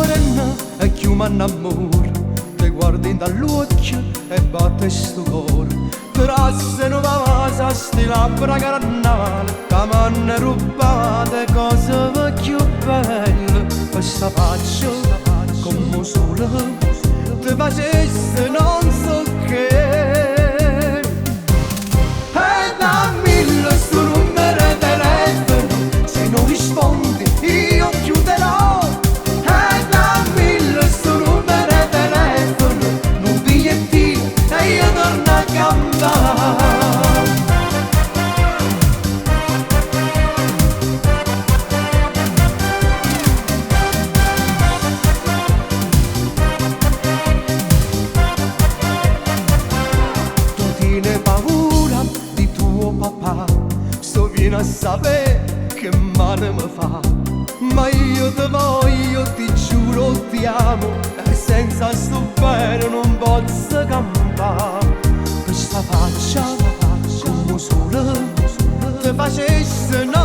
serena e chi mi innamora, ti guardi dall'occhio e batte sto cuore. Però se non va a sti labbra carnale, che m'hanno rubate cose più belle. Questa faccia come sole ti facesse non so che. E dammi sto numero di telefono, se non rispondi io chiuderò. E dammi sto numero di telefono, un bigliettino e io torno a campare. Sto viene a sapere che male mi fa, ma io ti voglio, ti giuro, ti amo, e senza sto bene non posso campare. Questa faccia come sole ti facesse no.